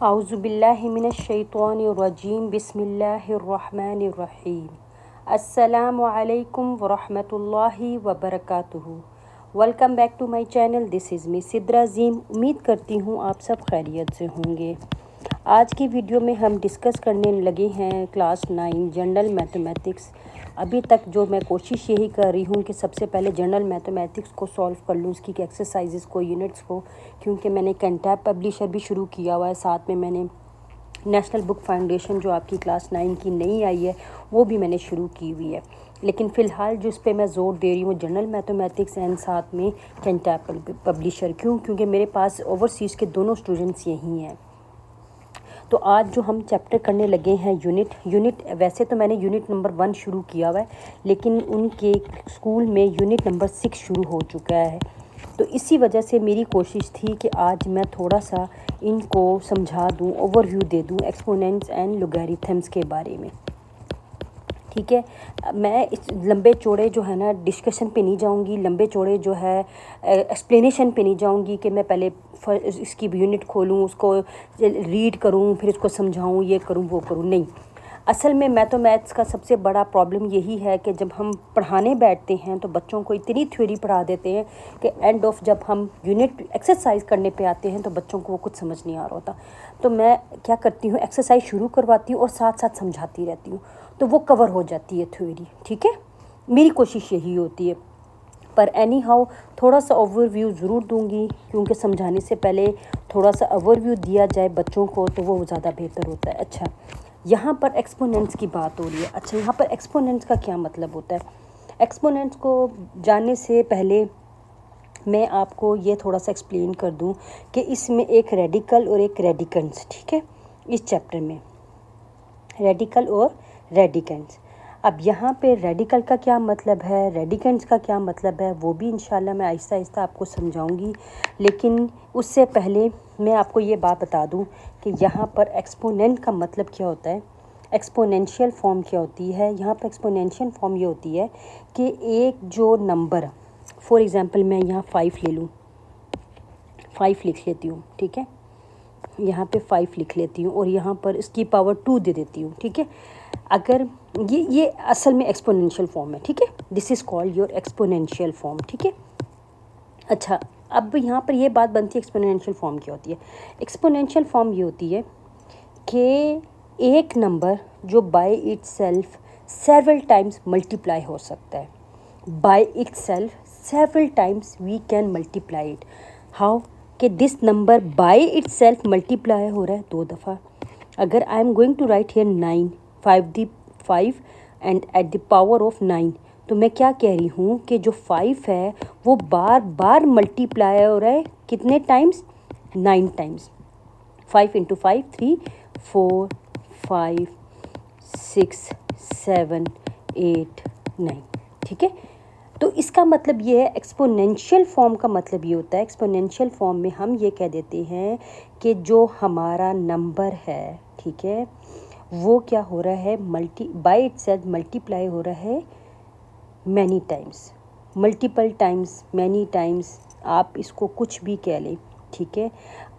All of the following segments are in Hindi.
आउज़ुबिल्लाहि मिनश्शैतानिर्रजीम बिस्मिल्लाहिर्रहमानिर्रहीम। अस्सलामु अलैकुम वरहमतुल्लाहि वबरकातुहू। Welcome back to my channel. This is me Sidra Zeem. उम्मीद करती हूँ आप सब खैरियत से होंगे। आज की वीडियो में हम डिस्कस करने लगे हैं क्लास 9 जनरल मैथमेटिक्स। अभी तक जो मैं कोशिश यही कर रही हूँ कि सबसे पहले जनरल मैथमेटिक्स को सॉल्व कर लूँ, उसकी एक्सरसाइजेस को, यूनिट्स को, क्योंकि मैंने कंटैब पब्लिशर भी शुरू किया हुआ है। साथ में मैंने नेशनल बुक फाउंडेशन जो आपकी क्लास 9 की नई आई है वो भी मैंने शुरू की हुई है। लेकिन फ़िलहाल जिस पे मैं ज़ोर दे रही हूँ जनरल मैथमेटिक्स एंड साथ में कंटैब पब्लिशर। क्योंकि मेरे पास ओवरसीज़ के दोनों स्टूडेंट्स यहीं हैं। तो आज जो हम चैप्टर करने लगे हैं यूनिट वैसे तो मैंने यूनिट नंबर 1 शुरू किया हुआ है, लेकिन उनके स्कूल में यूनिट नंबर 6 शुरू हो चुका है। तो इसी वजह से मेरी कोशिश थी कि आज मैं थोड़ा सा इनको समझा दूं, ओवरव्यू दे दूं एक्सपोनेंट्स एंड लॉगरिथम्स के बारे में। ठीक है, मैं इस लंबे चौड़े जो है ना डिस्कशन पे नहीं जाऊंगी, लंबे चौड़े जो है एक्सप्लेनेशन पे नहीं जाऊंगी कि मैं पहले इसकी यूनिट खोलूं, उसको रीड करूं, फिर उसको समझाऊं, ये करूं वो करूं। नहीं, असल में मैथ्स का सबसे बड़ा प्रॉब्लम यही है कि जब हम पढ़ाने बैठते हैं तो बच्चों को इतनी थ्योरी पढ़ा देते हैं कि एंड ऑफ जब हम यूनिट एक्सरसाइज करने पे आते हैं तो बच्चों को वो कुछ समझ नहीं आ रहा होता। तो मैं क्या करती हूँ, एक्सरसाइज शुरू करवाती हूँ और साथ साथ समझाती रहती हूँ, तो वो कवर हो जाती है थ्योरी। ठीक है, मेरी कोशिश यही होती है। पर एनी हाउ थोड़ा सा ओवरव्यू ज़रूर दूंगी, क्योंकि समझाने से पहले थोड़ा सा ओवरव्यू दिया जाए बच्चों को तो वो ज़्यादा बेहतर होता है। अच्छा, यहाँ पर एक्सपोनेंट्स की बात हो रही है। अच्छा, यहाँ पर एक्सपोनेंट्स का क्या मतलब होता है? एक्सपोनेंट्स को जानने से पहले मैं आपको ये थोड़ा सा एक्सप्लेन कर दूँ कि इसमें एक रेडिकल और एक रेडिकेंड्स, ठीक है, इस चैप्टर में रेडिकल और रेडिकेंड्स। अब यहाँ पे रेडिकल का क्या मतलब है, रेडिकेंड्स का क्या मतलब है, वो भी इंशाल्लाह मैं आहिस्ता आहिस्ता आपको समझाऊंगी। लेकिन उससे पहले मैं आपको ये बात बता दूं कि यहाँ पर एक्सपोनेंट का मतलब क्या होता है, एक्सपोनेंशियल फॉर्म क्या होती है। यहाँ पर एक्सपोनेंशियल फॉर्म ये होती है कि एक जो नंबर, फॉर एग्ज़ाम्पल मैं यहाँ 5 ले लूँ, 5 लिख लेती हूँ, ठीक है, यहाँ पे 5 लिख लेती हूँ और यहाँ पर इसकी पावर 2 दे देती हूँ। ठीक है, अगर ये असल में एक्सपोनेंशियल फॉर्म है। ठीक है, this is called your exponential form. ठीक है, अच्छा, अब यहाँ पर ये बात बनती है एक्सपोनेंशियल फॉर्म क्या होती है। एक्सपोनेंशियल फॉर्म ये होती है कि एक नंबर जो by itself several times multiply हो सकता है। By itself several times we can multiply it. How कि this number by itself multiply हो रहा है 2 दफ़ा। अगर I am going to write here 9 5 and at the power of 9, तो मैं क्या कह रही हूँ कि जो 5 है वो बार बार मल्टीप्लाई हो रहा है कितने टाइम्स, 9 टाइम्स। 5 इंटू 5 3 4 5 6 7 8 9। ठीक है, तो इसका मतलब ये है, एक्सपोनेंशियल फॉर्म का मतलब ये होता है, एक्सपोनेंशियल फॉर्म में हम ये कह देते हैं कि जो हमारा नंबर है, ठीक है, वो क्या हो रहा है, बाय इटसेल्फ मल्टीप्लाई हो रहा है many times, multiple times, many times, आप इसको कुछ भी कह लें। ठीक है,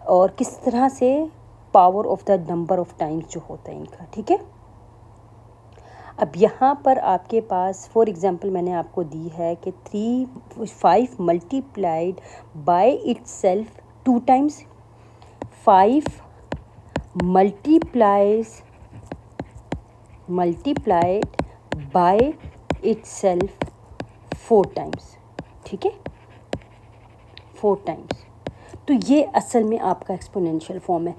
और किस तरह से power of the number of times जो होता है इनका। ठीक है, अब यहाँ पर आपके पास फॉर एग्ज़ाम्पल मैंने आपको दी है कि 5 multiplied by itself 2 times, 5 multiplied by itself 4 times. ठीक है, 4 टाइम्स। तो ये असल में आपका एक्सपोनेंशियल फॉर्म है।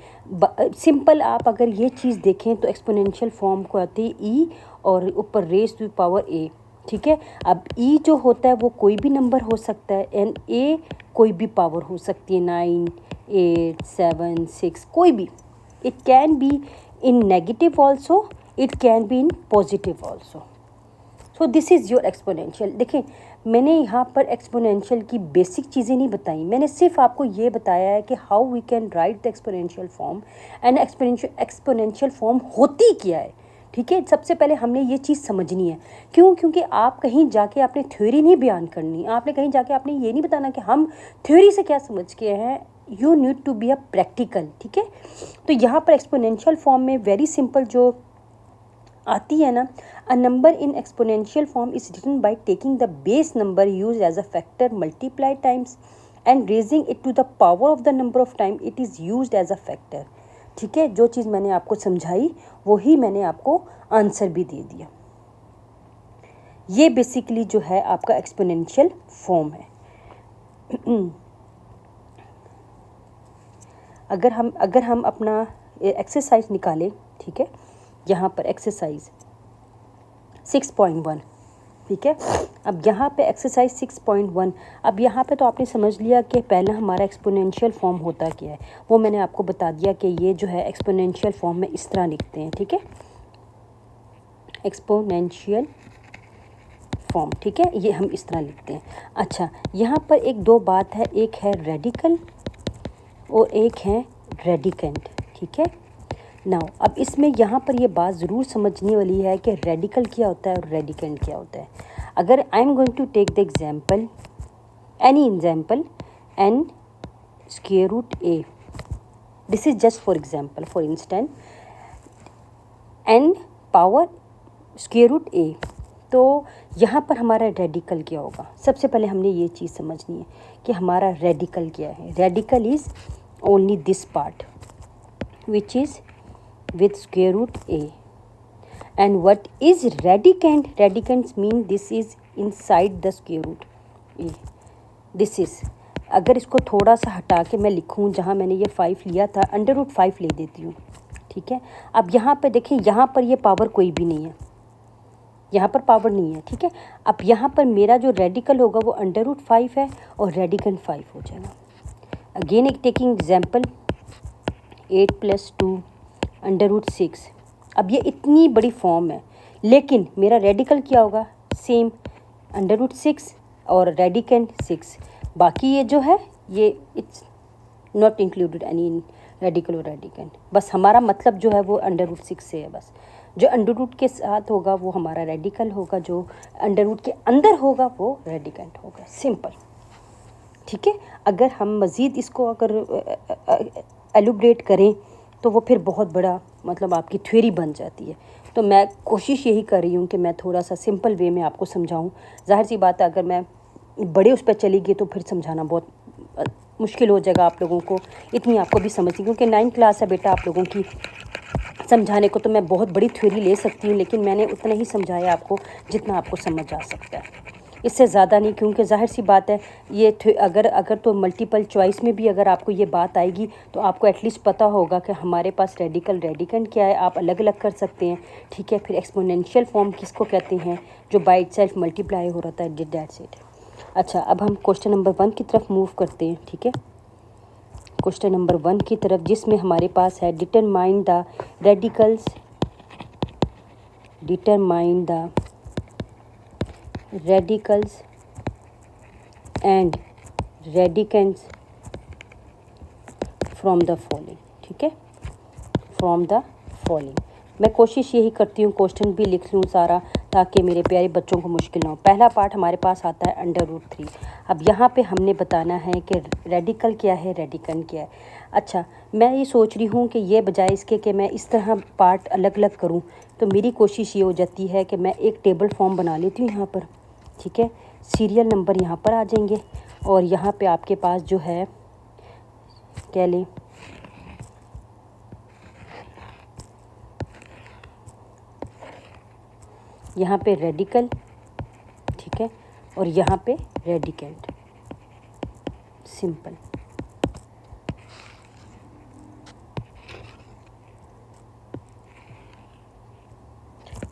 सिंपल आप अगर ये चीज़ देखें तो एक्सपोनेंशियल फॉर्म को आती है ई और ऊपर रेज टू पावर ए। ठीक है, अब ई जो होता है वो कोई भी नंबर हो सकता है एंड ए कोई भी पावर हो सकती है, 9 8 7 6, कोई भी। It can be in negative also, it can be in positive also. So this is your exponential. देखें, मैंने यहाँ पर एक्सपोनेंशियल की बेसिक चीज़ें नहीं बताई, मैंने सिर्फ आपको ये बताया है कि how we can write the exponential form and exponential form होती क्या है। ठीक है, सबसे पहले हमने ये चीज़ समझनी है। क्यों? क्योंकि आप कहीं जाके आपने थ्योरी नहीं बयान करनी, आपने कहीं जाके आपने ये नहीं बताना कि हम थ्योरी से क्या समझ के हैं, you need to be a practical, ठीक है। तो यहाँ पर एक्सपोनेंशियल फॉर्म में वेरी सिंपल जो आती है ना, a number in exponential form is written by taking the base number use as a factor multiply times and raising it to the power of the number of time it is use as a factor, ठीक है। जो चीज़ मैंने आपको समझाई वही मैंने आपको आंसर भी दे दिया। ये बेसिकली जो है आपका एक्सपोनेंशियल फॉर्म है। अगर हम अपना एक्सरसाइज निकालें, ठीक है, यहाँ पर एक्सरसाइज 6.1, ठीक है। अब यहाँ पे एक्सरसाइज 6.1, अब यहाँ पे तो आपने समझ लिया कि पहला हमारा एक्सपोनेंशियल फॉर्म होता क्या है, वो मैंने आपको बता दिया कि ये जो है एक्सपोनेंशियल फॉर्म में इस तरह लिखते हैं, ठीक है, एक्सपोनेंशियल फॉर्म, ठीक है, ये हम इस तरह लिखते हैं। अच्छा, यहाँ पर एक दो बात है, एक है रेडिकल और एक है रेडिकेंट, ठीक है। नाउ अब इसमें यहाँ पर ये बात ज़रूर समझने वाली है कि रेडिकल क्या होता है और रेडिकेंट क्या होता है। अगर I am going to take the example, any example n square root a, this is just for example, for instant n power square root a, तो यहाँ पर हमारा रेडिकल क्या होगा। सबसे पहले हमने ये चीज़ समझनी है कि हमारा रेडिकल क्या है। Radical is only this part which is with square root a, and what is radicand? Radicants mean this is inside the square root a, this is, अगर इसको थोड़ा सा हटा के मैं लिखूं, जहाँ मैंने ये 5 लिया था, अंडर रूट 5 ले देती हूँ, ठीक है। अब यहाँ पे देखें, यहाँ पर ये पावर कोई भी नहीं है, यहाँ पर पावर नहीं है, ठीक है। अब यहाँ पर मेरा जो रेडिकल होगा वो अंडर रूट 5 है और रेडिकन 5 हो जाएगा। अगेन एक टेकिंग एग्जाम्पल 8 + 2 अंडर रूट 6। अब ये इतनी बड़ी फॉर्म है, लेकिन मेरा रेडिकल क्या होगा, सेम अंडर रूट 6 और रेडिकेंट 6। बाकी ये जो है ये it's not included any radical और रेडिकेंट, बस हमारा मतलब जो है वो अंडर रूट 6 से है। बस जो अंडर रूट के साथ होगा वो हमारा रेडिकल होगा, जो अंडर रूट के अंदर होगा वो रेडिकेंट होगा, सिंपल, ठीक है। अगर हम मज़ीद इसको अगर एलुब्रेट करें तो वो फिर बहुत बड़ा मतलब आपकी थ्योरी बन जाती है। तो मैं कोशिश यही कर रही हूँ कि मैं थोड़ा सा सिंपल वे में आपको समझाऊँ। ज़ाहिर सी बात है, अगर मैं बड़े उस पर चली गई तो फिर समझाना बहुत मुश्किल हो जाएगा आप लोगों को, इतनी आपको भी समझती, क्योंकि 9th क्लास है बेटा आप लोगों की। समझाने को तो मैं बहुत बड़ी थ्योरी ले सकती हूँ, लेकिन मैंने उतना ही समझाया आपको जितना आपको समझ आ सकता है, इससे ज़्यादा नहीं। क्योंकि जाहिर सी बात है ये अगर तो मल्टीपल चॉइस में भी अगर आपको ये बात आएगी तो आपको एटलीस्ट पता होगा कि हमारे पास रेडिकल रेडिकेंट क्या है, आप अलग अलग कर सकते हैं, ठीक है। फिर एक्सपोनेंशियल फॉर्म किसको कहते हैं, जो बाय इटसेल्फ मल्टीप्लाई हो रहा है, दैट्स इट। अच्छा, अब हम क्वेश्चन नंबर 1 की तरफ मूव करते हैं, ठीक है। क्वेश्चन नंबर 1 की तरफ, जिसमें हमारे पास है determine the radicals, determine the radicals and radicants from the following, ठीक है, from the following। मैं कोशिश यही करती हूँ क्वेश्चन भी लिख लूँ सारा, ताकि मेरे प्यारे बच्चों को मुश्किल ना हो। पहला पार्ट हमारे पास आता है अंडर रूट 3। अब यहाँ पे हमने बताना है कि रेडिकल क्या है, रेडिकेंट क्या है। अच्छा, मैं ये सोच रही हूँ कि ये बजाय इसके कि मैं इस तरह पार्ट अलग अलग करूँ, तो मेरी कोशिश ये हो जाती है कि मैं एक टेबल फॉर्म बना लेती हूँ यहाँ पर, ठीक है। सीरियल नंबर यहाँ पर आ जाएंगे और यहाँ पे आपके पास जो है कह लें यहाँ पे रेडिकल, ठीक है, और यहाँ पे रेडिकेंट, सिंपल।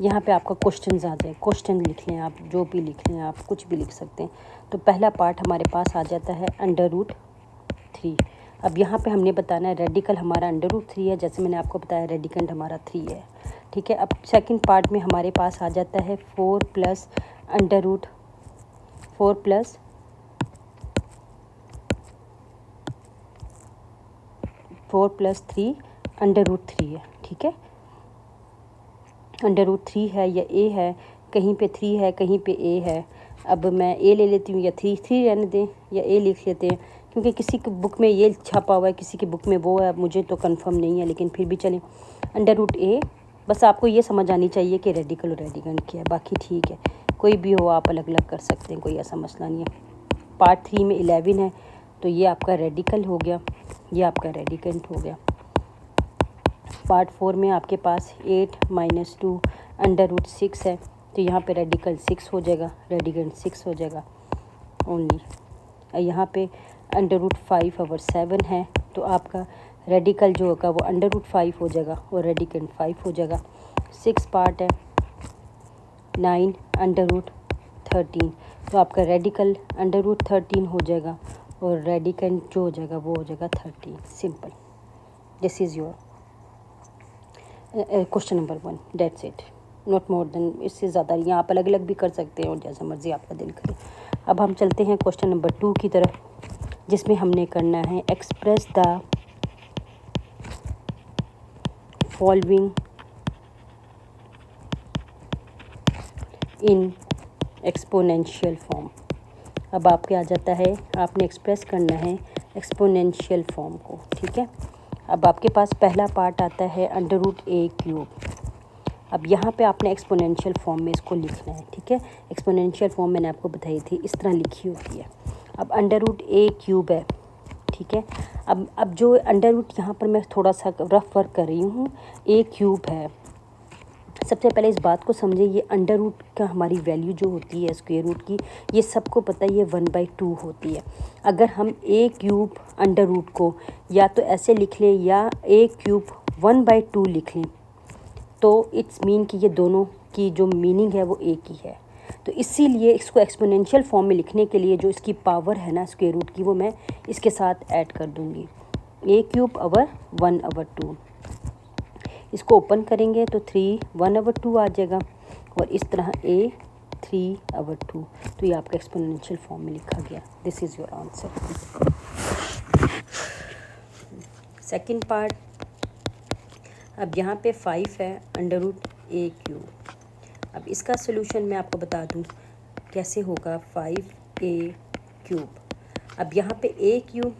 यहाँ पे आपका क्वेश्चन आ जाए, क्वेश्चन लिख लें आप, जो भी लिख लें आप, कुछ भी लिख सकते हैं। तो पहला पार्ट हमारे पास आ जाता है अंडर रूट 3। अब यहाँ पे हमने बताना है रेडिकल हमारा अंडर रूट 3 है, जैसे मैंने आपको बताया रेडिकेंट हमारा 3 है, ठीक है। अब सेकंड पार्ट में हमारे पास आ जाता है 4 प्लस अंडर रूट 4 प्लस 3 अंडर रूट 3 है, ठीक है। अंडर रूट 3 है या ए है, कहीं पे 3 है कहीं पे ए है। अब मैं ए ले लेती हूँ या 3 रहने दें या ए लिख लेते हैं, क्योंकि किसी की बुक में ये छपा हुआ है, किसी की बुक में वो है, मुझे तो कंफर्म नहीं है, लेकिन फिर भी चलें। अंडर रूट ए, बस आपको ये समझ आनी चाहिए कि रेडिकल और रेडिकेंट क्या है, बाकी ठीक है, कोई भी हो आप अलग अलग कर सकते हैं, कोई ऐसा मसला नहीं है। पार्ट 3 में 11 है, तो ये आपका रेडिकल हो गया, ये आपका रेडिकेंट हो गया। पार्ट 4 में आपके पास 8 - 2 अंडर रूट 6 है, तो यहाँ पे रेडिकल 6 हो जाएगा, रेडिकेंट 6 हो जाएगा ओनली। यहाँ पे अंडर रूट 5 ओवर 7 है, तो आपका रेडिकल जो होगा वो अंडर रूट 5 हो जाएगा और रेडिकेंट 5 हो जाएगा। 6 पार्ट है, 9 अंडर रूट 13, तो आपका रेडिकल अंडर रूट 13 हो जाएगा और रेडिकेंट जो हो जाएगा वो हो जाएगा 13। Simple, this is your question number 1, that's it, not more than, इससे ज़्यादा नहीं, आप अलग अलग भी कर सकते हैं और जैसा मर्ज़ी आपका दिल करे। अब हम चलते हैं क्वेश्चन नंबर 2 की तरफ, जिसमें हमने करना है express the following in exponential form. अब आपके आ जाता है, आपने एक्सप्रेस करना है एक्सपोनेंशियल फॉर्म को, ठीक है। अब आपके पास पहला पार्ट आता है अंडर रूट ए क्यूब। अब यहाँ पे आपने एक्सपोनेंशियल फॉर्म में इसको लिखना है, ठीक है। एक्सपोनेंशियल फॉर्म मैंने आपको बताई थी, इस तरह लिखी होती है। अब अंडर रूट ए क्यूब है, ठीक है। अब जो अंडर रूट यहाँ पर मैं थोड़ा सा रफ वर्क कर रही हूँ, ए क्यूब है। सबसे पहले इस बात को समझे, ये अंडर रूट का हमारी वैल्यू जो होती है स्क्वायर रूट की, ये सबको पता है, ये 1/2 होती है। अगर हम ए क्यूब अंडर रूट को या तो ऐसे लिख लें या ए क्यूब 1/2 लिख लें, तो इट्स मीन कि ये दोनों की जो मीनिंग है वो एक ही है। तो इसीलिए इसको एक्सपोनेंशियल फॉर्म में लिखने के लिए जो इसकी पावर है ना स्क्वायर रूट की, वो मैं इसके साथ ऐड कर दूँगी, ए क्यूब ओवर 1/2। इसको ओपन करेंगे तो 3 1/2 आ जाएगा और इस तरह ए 3/2, तो ये आपका एक्सपोनेंशियल फॉर्म में लिखा गया। This is your answer. Second part, अब यहाँ पे 5 है अंडर रूट ए क्यूब। अब इसका सोल्यूशन मैं आपको बता दूँ कैसे होगा, 5a क्यूब। अब यहाँ पे ए क्यूब,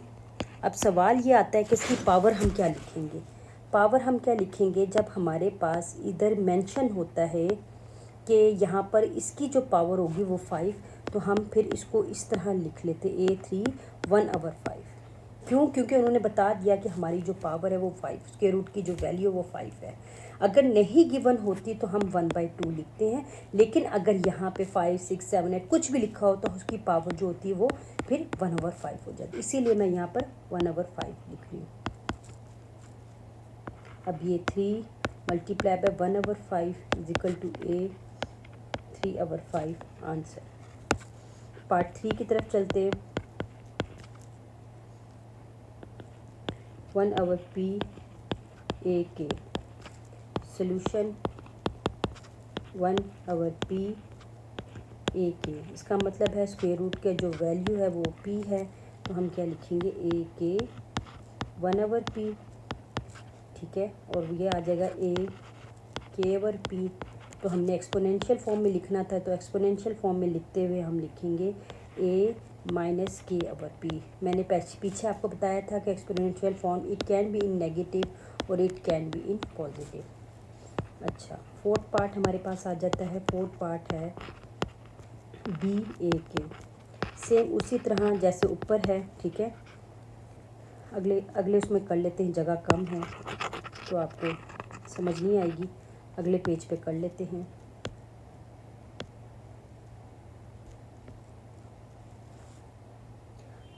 अब सवाल ये आता है कि इसकी पावर हम क्या लिखेंगे। पावर हम क्या लिखेंगे, जब हमारे पास इधर मेंशन होता है कि यहाँ पर इसकी जो पावर होगी वो 5, तो हम फिर इसको इस तरह लिख लेते A3 1/5। क्यों? क्योंकि उन्होंने बता दिया कि हमारी जो पावर है वो 5, स्क्वायर रूट की जो वैल्यू है वो 5 है। अगर नहीं गिवन होती तो हम 1/2 लिखते हैं, लेकिन अगर यहाँ पे 5 6 7 8 कुछ भी लिखा हो तो उसकी पावर जो होती है वो फिर 1/5 हो जाती है। इसीलिए मैं यहाँ पर 1/5 लिख रही हूँ। अब ये 3 multiply by 1/5 is equal to a 3/5 answer. Part 3 की तरफ चलते हैं। 1/p a के सोल्यूशन 1/p a के, इसका मतलब है स्क्वायर रूट के जो वैल्यू है वो p है, तो हम क्या लिखेंगे a के 1/p, ठीक है। और ये आ जाएगा a k/p। तो हमने एक्सपोनेंशियल फॉर्म में लिखना था, तो एक्सपोनेंशियल फॉर्म में लिखते हुए हम लिखेंगे a - k/p। मैंने पीछे आपको बताया था कि exponential form it can be in negative और it can be in positive. अच्छा, फोर्थ पार्ट हमारे पास आ जाता है। फोर्थ पार्ट है b a के, सेम उसी तरह जैसे ऊपर है, ठीक है। अगले उसमें कर लेते हैं, जगह कम है तो आपको समझ नहीं आएगी, अगले पेज पे कर लेते हैं।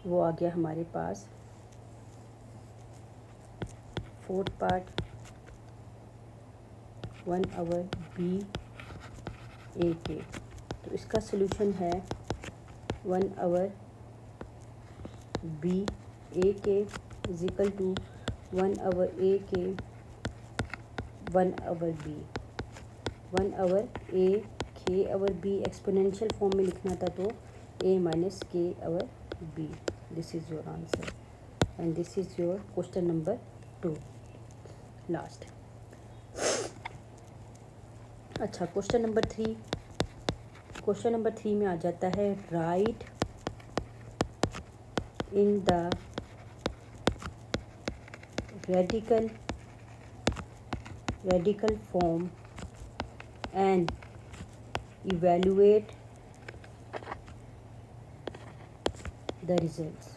वो आ गया हमारे पास फोर्थ पार्ट 1/b a के, तो इसका सोल्यूशन है 1/b a के इज इक्वल टू 1/a के 1/b 1/a k/b। Exponential form में लिखना था तो a - k/b। This is your answer and this is your question number 2 last. अच्छा, क्वेश्चन नंबर 3। क्वेश्चन नंबर 3 में आ जाता है right in the radical form and evaluate the results.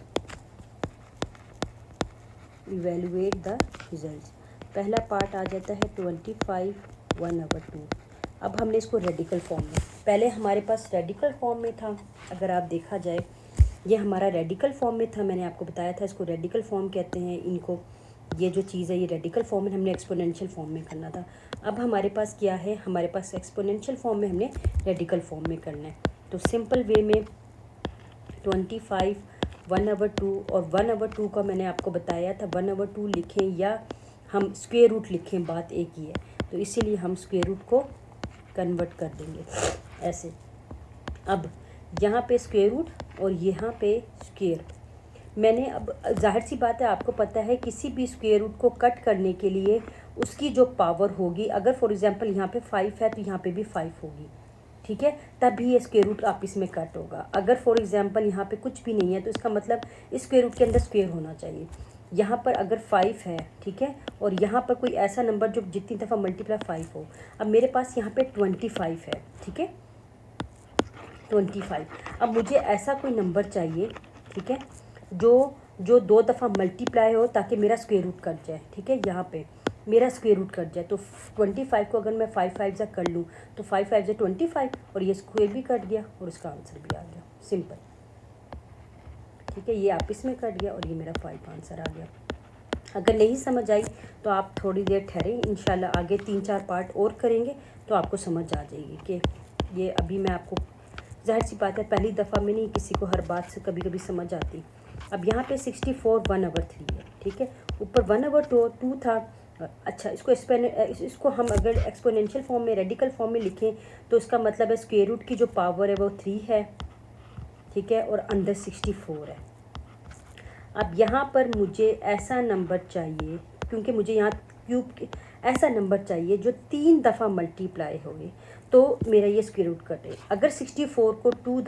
पहला पार्ट आ जाता है 25 1/2। अब हमने इसको रेडिकल फॉर्म में, पहले हमारे पास रेडिकल फॉर्म में था, अगर आप देखा जाए ये हमारा रेडिकल फॉर्म में था, मैंने आपको बताया था इसको रेडिकल फॉर्म कहते हैं इनको, ये जो चीज़ है ये रेडिकल फॉर्म में हमने एक्सपोनेंशियल फॉर्म में करना था। अब हमारे पास क्या है, हमारे पास एक्सपोनेंशियल फॉर्म में हमने रेडिकल फॉर्म में करना है। तो सिंपल वे में 25 1/2 और 1/2 का मैंने आपको बताया था 1/2 लिखें या हम स्क्वायर रूट लिखें, बात एक ही है। तो इसीलिए हम स्क्वायर रूट को कन्वर्ट कर देंगे ऐसे। अब यहाँ पे स्क्वायर रूट और यहाँ पे स्क्वायर, मैंने अब जाहिर सी बात है आपको पता है किसी भी स्क्वायर रूट को कट करने के लिए उसकी जो पावर होगी, अगर फॉर एग्जांपल यहाँ पे 5 है तो यहाँ पे भी 5 होगी, ठीक है, तभी ये स्क्वायर रूट आपस में कट होगा। अगर फॉर एग्जांपल यहाँ पे कुछ भी नहीं है तो इसका मतलब इस स्क्वायर रूट के अंदर स्क्वायर होना चाहिए। यहाँ पर अगर 5 है, ठीक है, और यहाँ पर कोई ऐसा नंबर जो जितनी दफ़ा मल्टीप्लाई 5 हो। अब मेरे पास यहाँ पे 25 है, ठीक है, 25। अब मुझे ऐसा कोई नंबर चाहिए, ठीक है, जो 2 दफ़ा मल्टीप्लाई हो ताकि मेरा स्क्वायर रूट कट जाए, ठीक है, यहाँ पे मेरा स्क्वायर रूट कट जाए। तो 25 को अगर मैं 5 5 से कर लूँ तो 5 5 से 25 और ये स्क्वायर भी कट गया और इसका आंसर भी आ गया, सिंपल, ठीक है, ये आपस में कट गया और ये मेरा 5 आंसर आ गया। अगर नहीं समझ आई तो आप थोड़ी देर ठहरें, इंशाल्लाह आगे 3-4 पार्ट और करेंगे तो आपको समझ आ जाएगी कि ये अभी मैं आपको, जाहिर सी बात है पहली दफ़ा में नहीं किसी को हर बात से कभी कभी समझ आती। अब यहाँ पे 64 1/3 है, ठीक है, ऊपर 1/2 था। अच्छा, इसको हम अगर एक्सपोनेंशियल फॉर्म में रेडिकल फॉर्म में लिखें तो इसका मतलब है स्क्वायर रूट की जो पावर है वो 3 है, ठीक है, और अंदर 64 है। अब यहाँ पर मुझे ऐसा नंबर चाहिए, क्योंकि मुझे यहाँ क्यूब ऐसा नंबर चाहिए जो 3 दफ़ा मल्टीप्लाई होगी तो मेरा ये स्क्वायर रूट कटे। अगर 64 को 3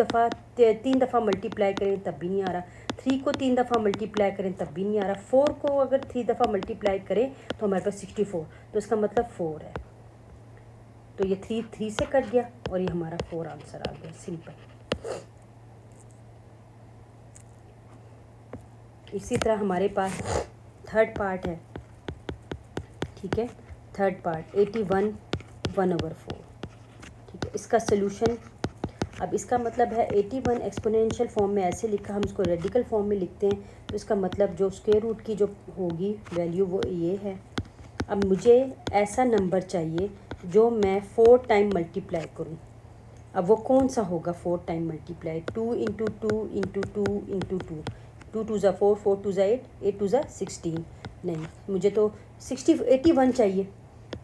दफ़ा मल्टीप्लाई करें तब भी नहीं आ रहा, 3 को 3 दफ़ा मल्टीप्लाई करें तब भी नहीं आ रहा, 4 को अगर 3 दफ़ा मल्टीप्लाई करें तो हमारे पास 64, तो इसका मतलब 4 है। तो ये 3 से कट गया और ये हमारा 4 आंसर आ गया, सिंपल। इसी तरह हमारे पास थर्ड पार्ट है, ठीक है, थर्ड पार्ट 81 1/4, ठीक है, इसका सलूशन। अब इसका मतलब है 81 एक्सपोनेंशियल फॉर्म में ऐसे लिखा, हम इसको रेडिकल फॉर्म में लिखते हैं तो इसका मतलब जो स्क्वायर रूट की जो होगी वैल्यू वो ये है। अब मुझे ऐसा नंबर चाहिए जो मैं 4 टाइम मल्टीप्लाई करूँ। अब वो कौन सा होगा 4 time multiply, 2 into 2 into 2 into 2, 2 2 ज़ा 4, 4 2 ज़ा 8, 8 2 ज़ा 16, नहीं, मुझे तो 81 चाहिए,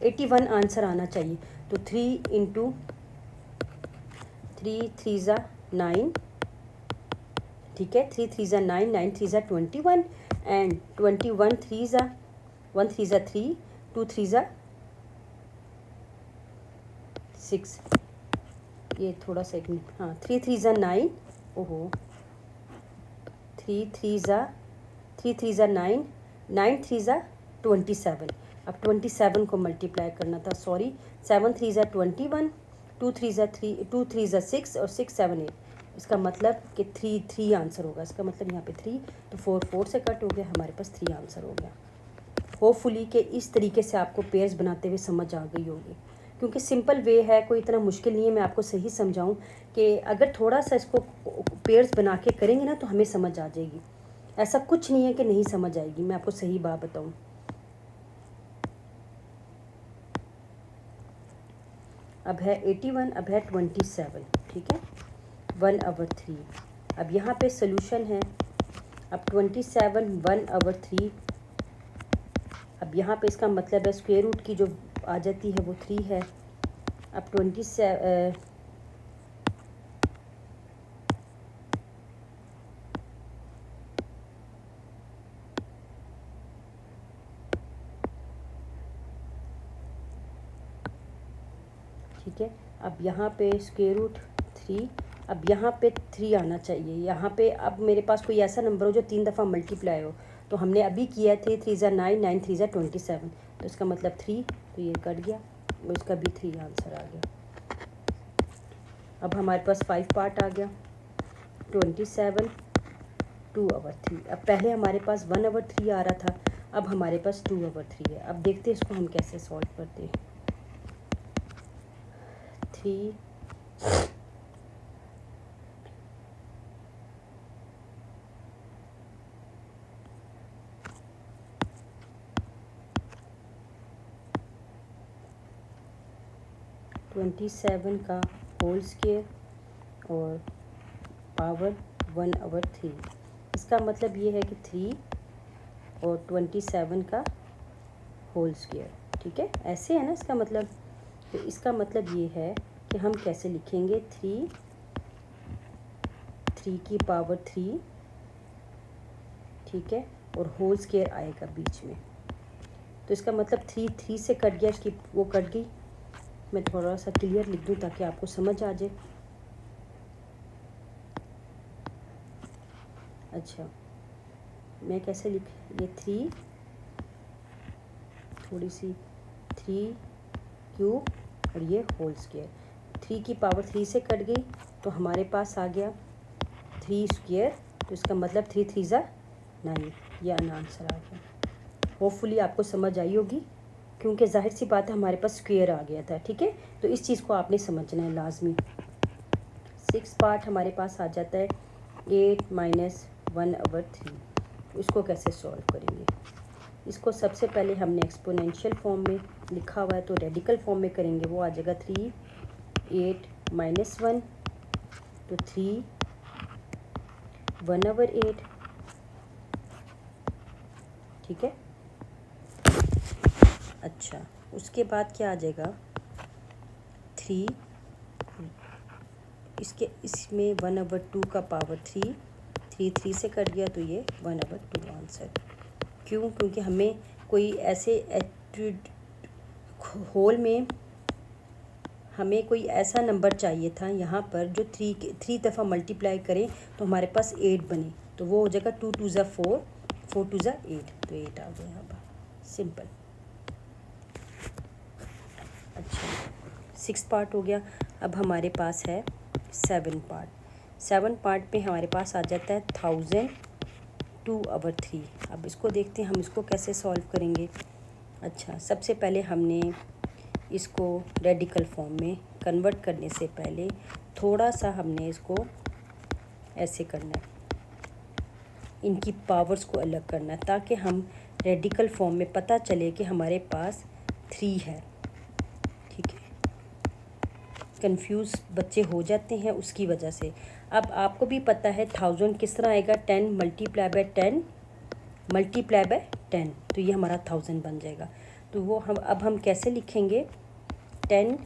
81 आंसर आना चाहिए। तो 3 इंटू 3 3 ज़ा 9, ठीक है, 3 3 ज़ा 9, 9 3 ज़ा 21 एंड 21 3 ज़ा 1 3 ज़ा 3, 2 3 ज़ा 6, ये थोड़ा सा एक मिनट, हाँ, 3 3 ज़ा 9, ओहो, 3 3 ज़ा 9, 9 3 ज़ा 27। अब 27 को मल्टीप्लाई करना था, सॉरी, 7 3 ज़ा 21, 2 3 ज़ा 3, 2 3 ज़ा 6 और 6 7 8, इसका मतलब कि 3 आंसर होगा। इसका मतलब यहाँ पे 3, तो 4 से कट हो गया, हमारे पास 3 आंसर हो गया। होपफुली कि इस तरीके से आपको पेयर्स बनाते हुए समझ आ गई होगी, क्योंकि सिंपल वे है, कोई इतना मुश्किल नहीं है। मैं आपको सही समझाऊं कि अगर थोड़ा सा इसको पेयर्स बना के करेंगे ना तो हमें समझ आ जाएगी, ऐसा कुछ नहीं है कि नहीं समझ आएगी। मैं आपको सही बात बताऊं, अब है 81, अब है 27, ठीक है, 1/3। अब यहाँ पे सोल्यूशन है, अब 27 1/3। अब यहाँ पे इसका मतलब है स्क्वायर रूट की जो आ जाती है वो 3 है। अब 27 ठीक है, अब यहाँ पे स्क्वायर रूट 3 अब यहाँ पे 3 आना चाहिए। यहाँ पे अब मेरे पास कोई ऐसा नंबर हो जो 3 दफ़ा मल्टीप्लाई हो, तो हमने अभी किया है 3 3 ज़ा 9, 9 3 ज़ा 27, तो इसका मतलब 3, तो ये कट गया और इसका भी 3 आंसर आ गया। अब हमारे पास 5 पार्ट आ गया, 27 2/3। अब पहले हमारे पास 1/3 आ रहा था, अब हमारे पास 2/3 है। अब देखते हैं इसको हम कैसे सॉल्व करते हैं। 3 27 का होल स्क्वायर और पावर 1/3। इसका मतलब ये है कि 3 और 27 का होल स्क्वायर, ठीक है, ऐसे है ना इसका मतलब। तो इसका मतलब ये है कि हम कैसे लिखेंगे, 3 की पावर 3, ठीक है, और होल स्क्वायर आएगा बीच में। तो इसका मतलब 3 3 से कट गया, इसकी वो कट गई। मैं थोड़ा सा क्लियर लिख दूँ ताकि आपको समझ आ जाए। अच्छा, मैं कैसे लिख, ये 3 थोड़ी सी 3 क्यूब और ये होल स्क्वायर, 3 की पावर 3 से कट गई, तो हमारे पास आ गया 3 स्क्वायर। तो इसका मतलब 3 3 ज़ा 9, ये आंसर आ गया। होपफुली आपको समझ आई होगी, क्योंकि जाहिर सी बात है हमारे पास स्क्वायर आ गया था, ठीक है। तो इस चीज़ को आपने समझना है लाजमी। 6 पार्ट हमारे पास आ जाता है 8 - 1/3। इसको कैसे सॉल्व करेंगे, इसको सबसे पहले हमने एक्सपोनेंशियल फॉर्म में लिखा हुआ है, तो रेडिकल फॉर्म में करेंगे। वो आ जाएगा 3 8 - 1, तो 3 1/8, ठीक है। अच्छा, उसके बाद क्या आ जाएगा, 3 इसमें 1/2 का पावर 3, 3 3 से कट गया, तो ये 1/2 आंसर। क्यों, क्योंकि हमें कोई ऐसे होल में हमें कोई ऐसा नंबर चाहिए था यहाँ पर जो 3 दफ़ा मल्टीप्लाई करें तो हमारे पास 8 बने। तो वो हो जाएगा 2 2 ज़ा 4, 4 2 ज़ा 8, तो 8 आ गया यहाँ पर, सिंपल। अच्छा, 6 पार्ट हो गया। अब हमारे पास है 7 पार्ट। 7 पार्ट पे हमारे पास आ जाता है 1000 2/3। अब इसको देखते हैं हम इसको कैसे सॉल्व करेंगे। अच्छा, सबसे पहले हमने इसको रेडिकल फॉर्म में कन्वर्ट करने से पहले थोड़ा सा हमने इसको ऐसे करना है, इनकी पावर्स को अलग करना है, ताकि हम रेडिकल फॉर्म में पता चले कि हमारे पास 3 है, ठीक है। कंफ्यूज बच्चे हो जाते हैं उसकी वजह से। अब आपको भी पता है 1000 किस तरह आएगा, 10 मल्टीप्लाई बाय 10 मल्टीप्लाई बाय 10, तो ये हमारा 1000 बन जाएगा। तो वो हम कैसे लिखेंगे, 10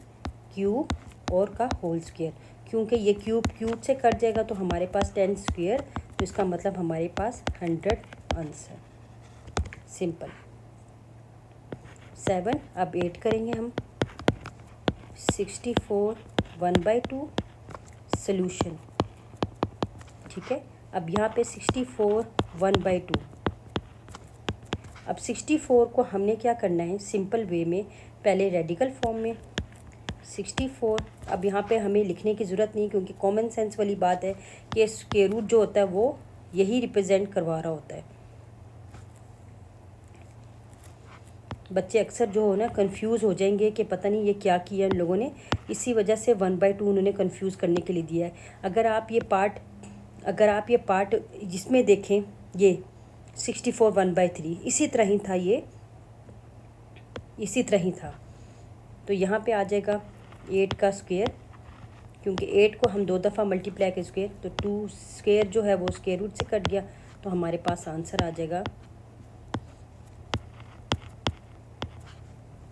क्यूब और का होल स्क्वायर, क्योंकि ये क्यूब क्यूब से कट जाएगा, तो हमारे पास 10 स्क्वायर, तो इसका मतलब हमारे पास 100 आंसर, सिंपल। 7, अब 8 करेंगे हम, 64 1/2 सॉल्यूशन, ठीक है। अब यहाँ पे 64 1/2। अब 64 को हमने क्या करना है, सिंपल वे में, पहले रेडिकल फॉर्म में 64। अब यहाँ पे हमें लिखने की ज़रूरत नहीं, क्योंकि कॉमन सेंस वाली बात है कि स्क्वायर रूट जो होता है वो यही रिप्रेजेंट करवा रहा होता है। बच्चे अक्सर जो हो ना कंफ्यूज हो जाएंगे कि पता नहीं ये क्या किया इन लोगों ने, इसी वजह से 1/2 उन्होंने कंफ्यूज करने के लिए दिया है। अगर आप ये पार्ट जिसमें देखें, ये 64 1/3 इसी तरह ही था, ये इसी तरह ही था। तो यहाँ पे आ जाएगा 8 का स्क्वायर, क्योंकि 8 को हम 2 दफ़ा मल्टीप्लाई के स्क्वायर, तो 2 स्क्वायर जो है वो स्क्वायर रूट से कट गया, तो हमारे पास आंसर आ जाएगा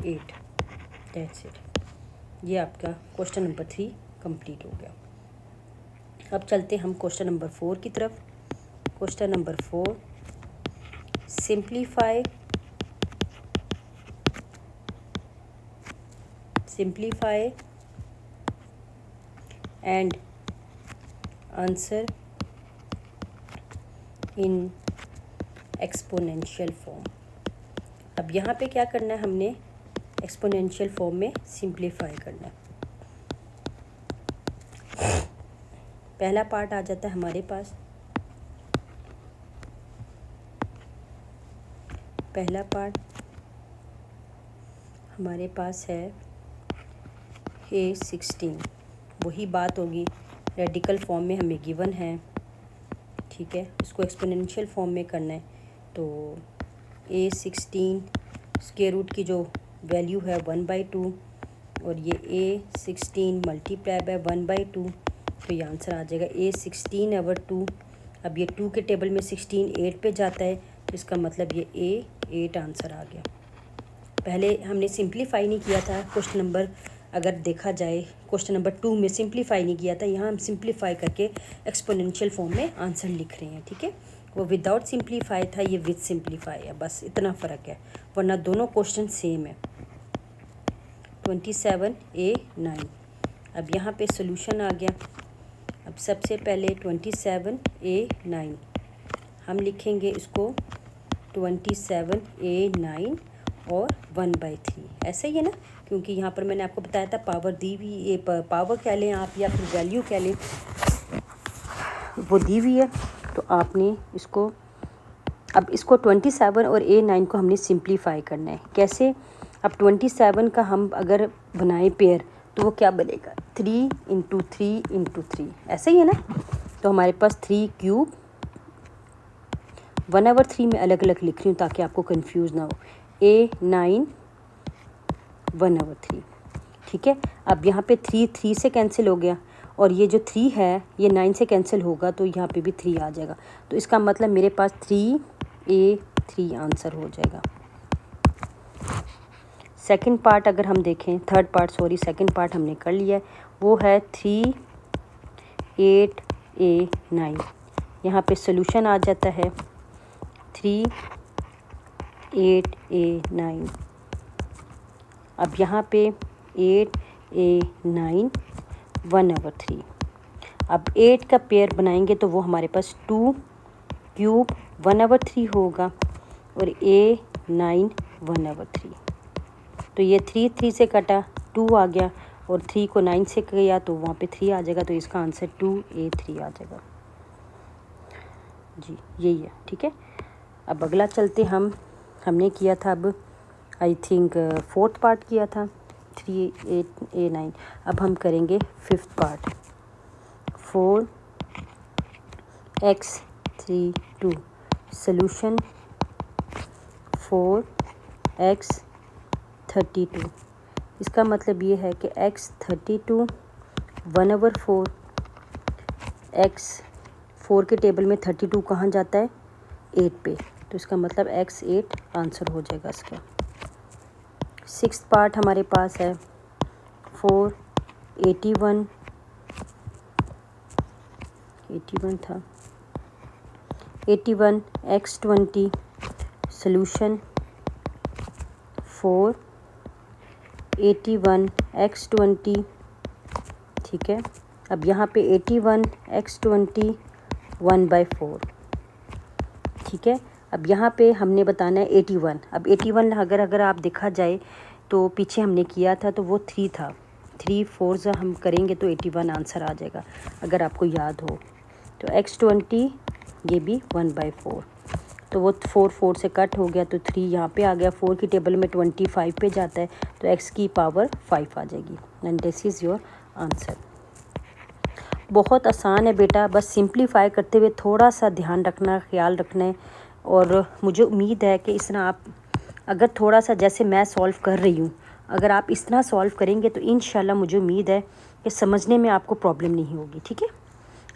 8। That's it. ये आपका क्वेश्चन नंबर 3 कंप्लीट हो गया। अब चलते हम क्वेश्चन नंबर 4 की तरफ। Question number 4, simplify and answer in exponential form. अब यहाँ पे क्या करना है, हमने एक्सपोनेंशियल फॉर्म में सिंप्लीफाई करना है। पहला पार्ट आ जाता है हमारे पास, पहला पार्ट हमारे पास है A16। वही बात होगी, रेडिकल फॉर्म में हमें गिवन है, ठीक है, इसको एक्सपोनेंशियल फॉर्म में करना है। तो A16 स्क्वायर रूट की जो वैल्यू है 1/2 और ये A16 मल्टीप्लाई बाय 1/2, तो ये आंसर आ जाएगा A16/2। अब ये 2 के टेबल में 16 8 पे जाता है, तो इसका मतलब ये A8 आंसर आ गया। पहले हमने सिंप्लीफाई नहीं किया था क्वेश्चन नंबर, अगर देखा जाए क्वेश्चन नंबर 2 में सिंप्लीफाई नहीं किया था, यहाँ हम सिंप्लीफाई करके एक्सपोनेंशियल फॉर्म में आंसर लिख रहे हैं, ठीक है। वो विदाउट सिंप्लीफाई था, ये विद सिंप्लीफाई है, बस इतना फ़र्क है, वरना दोनों क्वेश्चन सेम है। 27A9। अब यहाँ पे सोल्यूशन आ गया। अब सबसे पहले 27A9 हम लिखेंगे इसको 27A9 और 1/3, ऐसा ही है ना, क्योंकि यहाँ पर मैंने आपको बताया था पावर दी हुई, ये पावर कह लें आप या फिर वैल्यू कह लें, वो दी हुई है। तो आपने इसको, अब इसको 27 और A9 को हमने सिंप्लीफाई करना है। कैसे? अब 27 का हम अगर बनाएं पेयर, तो वो क्या बनेगा, 3 × 3 × 3, ऐसा ही है ना। तो हमारे पास 3 क्यूब 1/3 में अलग अलग लिख रही हूँ ताकि आपको कंफ्यूज ना हो। A9 1/3, ठीक है। अब यहाँ पे 3 से कैंसिल हो गया, और ये जो 3 है ये 9 से कैंसिल होगा, तो यहाँ पे भी 3 आ जाएगा। तो इसका मतलब मेरे पास 3A3 आंसर हो जाएगा। सेकंड पार्ट अगर हम देखें, third part sorry, second part हमने कर लिया है, वो है 3/8A9। यहाँ पे सोल्यूशन आ जाता है 3/8A9। अब यहाँ पे 8A9 1/3। अब 8 का पेयर बनाएंगे तो वो हमारे पास 2 क्यूब 1/3 होगा और A9 1/3। तो ये 3 से कटा, 2 आ गया, और 3 को 9 से किया तो वहाँ पे 3 आ जाएगा, तो इसका आंसर 2A3 आ जाएगा जी, यही है, ठीक है। अब अगला चलते हमने किया था, अब आई थिंक फोर्थ पार्ट किया था 3A9। अब हम करेंगे fifth part, 4x32 solution 4x32। इसका मतलब ये है कि x32 1/4, x 4 के टेबल में 32 कहाँ जाता है, 8 पे, तो इसका मतलब x8 आंसर हो जाएगा इसका। सिक्स्थ पार्ट हमारे पास है 481 था 81x20 सॉल्यूशन 481x20, ठीक है। अब यहाँ पे 81x20 1/4, ठीक है। अब यहाँ पे हमने बताना है 81। अब 81 अगर आप देखा जाए तो पीछे हमने किया था तो वो 3 था, 3 4 हम करेंगे तो 81 आंसर आ जाएगा, अगर आपको याद हो। तो x20 ये भी 1/4, तो वो 4 से कट हो गया, तो 3 यहाँ पे आ गया। 4 की टेबल में 25 पे जाता है, तो x की पावर 5 आ जाएगी, and this is your answer. बहुत आसान है बेटा, बस सिंप्लीफाई करते हुए थोड़ा सा ध्यान रखना, ख्याल रखना है। और मुझे उम्मीद है कि इस तरह आप अगर थोड़ा सा, जैसे मैं सॉल्व कर रही हूँ, अगर आप इस तरह सॉल्व करेंगे तो इंशाल्लाह मुझे उम्मीद है कि समझने में आपको प्रॉब्लम नहीं होगी, ठीक है।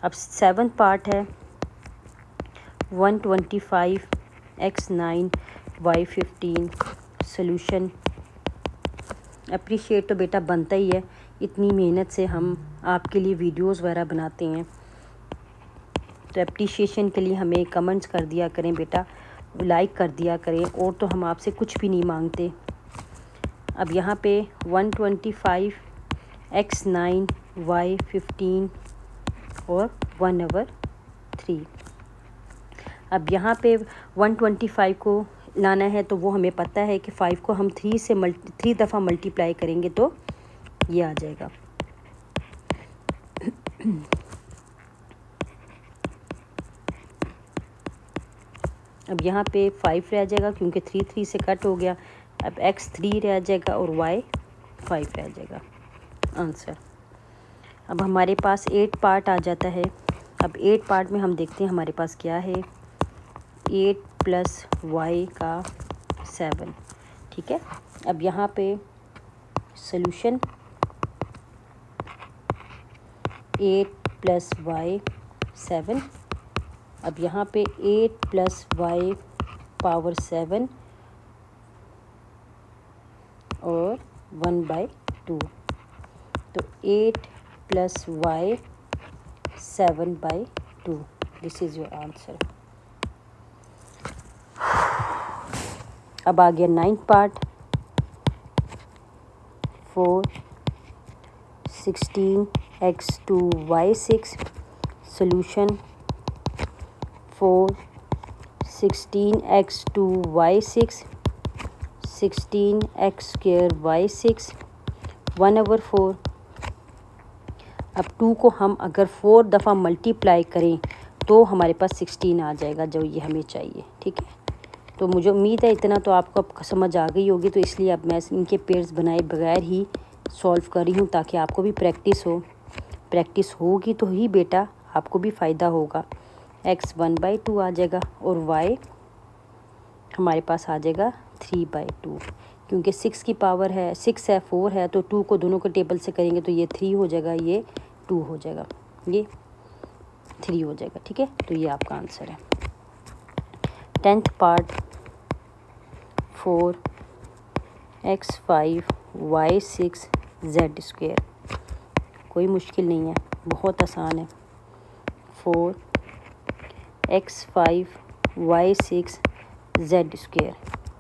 अब सेवन्थ पार्ट है 125x9y15 सॉल्यूशन। अप्रिशिएट तो बेटा बनता ही है, इतनी मेहनत से हम आपके लिए वीडियोस वगैरह बनाते हैं, तो अप्रिशिएशन के लिए हमें कमेंट्स कर दिया करें बेटा, लाइक कर दिया करें, और तो हम आपसे कुछ भी नहीं मांगते। अब यहाँ पे 125x9y15 और 1/3। अब यहाँ पे 125 को लाना है तो वो हमें पता है कि 5 को हम 3 दफ़ा मल्टीप्लाई करेंगे तो ये आ जाएगा। अब यहाँ पे 5 रह जाएगा क्योंकि 3 से कट हो गया। अब x 3 रह जाएगा और y 5 रह जाएगा आंसर। अब हमारे पास 8 पार्ट आ जाता है। अब 8 पार्ट में हम देखते हैं हमारे पास क्या है। 8 + y का 7, ठीक है। अब यहाँ पे सॉल्यूशन 8 + y 7। अब यहाँ पे 8 + y पावर 7 और 1/2, तो 8 + y 7/2। This is your answer. अब आ गया 9th part. 4 16x to y6। Solution 4 16x to y6 16x² y6 1/4। अब 2 को हम अगर 4 दफ़ा मल्टीप्लाई करें तो हमारे पास 16 आ जाएगा, जो ये हमें चाहिए, ठीक है। तो मुझे उम्मीद है इतना तो आपको अब समझ आ गई होगी। तो इसलिए अब मैं इनके पेयर्स बनाए बगैर ही सॉल्व कर रही हूँ ताकि आपको भी प्रैक्टिस हो। प्रैक्टिस होगी तो ही बेटा आपको भी फ़ायदा होगा। x 1/2 आ जाएगा और y हमारे पास आ जाएगा 3/2, क्योंकि 6 की पावर है 6 है 4 है, तो 2 को दोनों के टेबल से करेंगे तो ये 3 हो जाएगा, ये 2 हो जाएगा, ये 3 हो जाएगा, ठीक है। तो ये आपका आंसर है। 10th part 4x 5 y 6 z²। कोई मुश्किल नहीं है, बहुत आसान है। 4x 5 y 6 z²।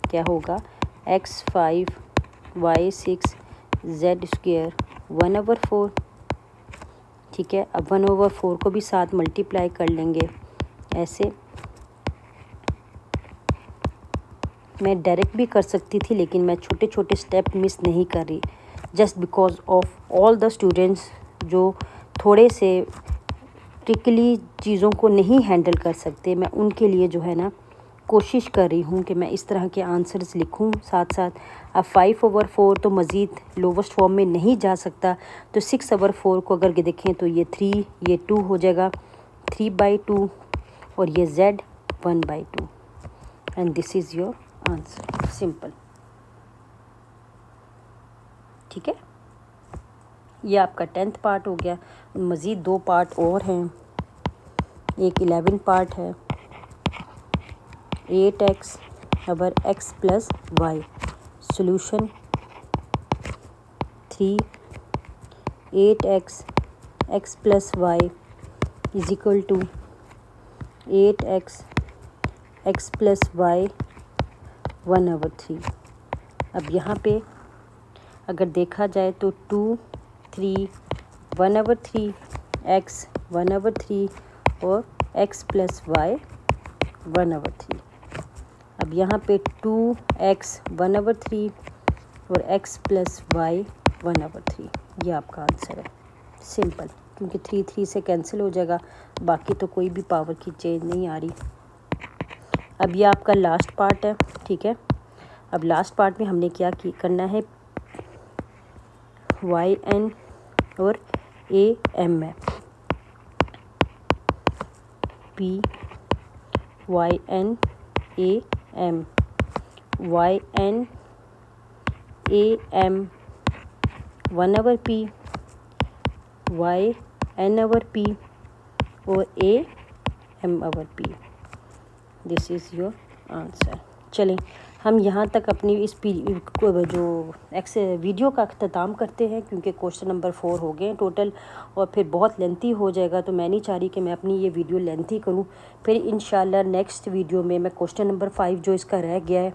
क्या होगा? x 5 y 6 z² 1/4, ठीक है। अब 1/4 को भी साथ मल्टीप्लाई कर लेंगे। ऐसे मैं डायरेक्ट भी कर सकती थी, लेकिन मैं छोटे छोटे स्टेप मिस नहीं कर रही, just because of all the students जो थोड़े से ट्रिकली चीज़ों को नहीं हैंडल कर सकते। मैं उनके लिए जो है ना कोशिश कर रही हूँ कि मैं इस तरह के आंसर्स लिखूँ साथ साथ। अब 5/4 तो मज़ीद लोवेस्ट फॉर्म में नहीं जा सकता, तो 6/4 को अगर देखें तो ये 3, ये 2 हो जाएगा, 3/2, और ये z 1/2, and this is your answer. Simple, ठीक है। ये आपका 10th पार्ट हो गया। मज़ीद 2 पार्ट और हैं। एक 11 पार्ट है। 8x over x plus y। Solution 3 8x x plus y is equal to 8x x plus y 1/3। अब यहाँ पे अगर देखा जाए तो 2 3 1/3 x 1/3 और x plus y 1/3। अब यहाँ पे 2x 1/3 और x plus y 1/3, ये आपका आंसर है। सिंपल, क्योंकि 3 से कैंसिल हो जाएगा, बाकी तो कोई भी पावर की चेंज नहीं आ रही। अब ये आपका लास्ट पार्ट है, ठीक है। अब लास्ट पार्ट में हमने क्या करना है, yn और am है। p yn am yn am 1/p y n/p और a m/p। This is your answer. चलें हम यहाँ तक अपनी इस जो वीडियो का अख्ताम करते हैं, क्योंकि क्वेश्चन नंबर 4 हो गए टोटल और फिर बहुत लेंथी हो जाएगा, तो मैं नहीं चाह रही कि मैं अपनी ये वीडियो लेंथी करूँ। फिर इंशाल्लाह नेक्स्ट वीडियो में मैं क्वेश्चन नंबर 5 जो इसका रह गया है,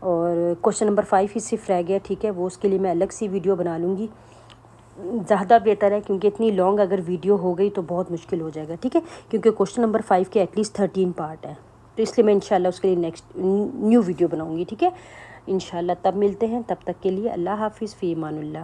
और क्वेश्चन नंबर 5 ही सिर्फ रह गया, ठीक है, वो उसके लिए मैं अलग सी वीडियो बना लूँगी। ज़्यादा बेहतर है, क्योंकि इतनी लॉन्ग अगर वीडियो हो गई तो बहुत मुश्किल हो जाएगा, ठीक है। क्योंकि क्वेश्चन नंबर 5 के एटलीस्ट 13 पार्ट है, तो इसलिए मैं इंशाल्लाह उसके लिए नेक्स्ट न्यू वीडियो बनाऊँगी, ठीक है। इंशाल्लाह तब मिलते हैं, तब तक के लिए अल्लाह हाफिज़, फ़ी अमानुल्लाह।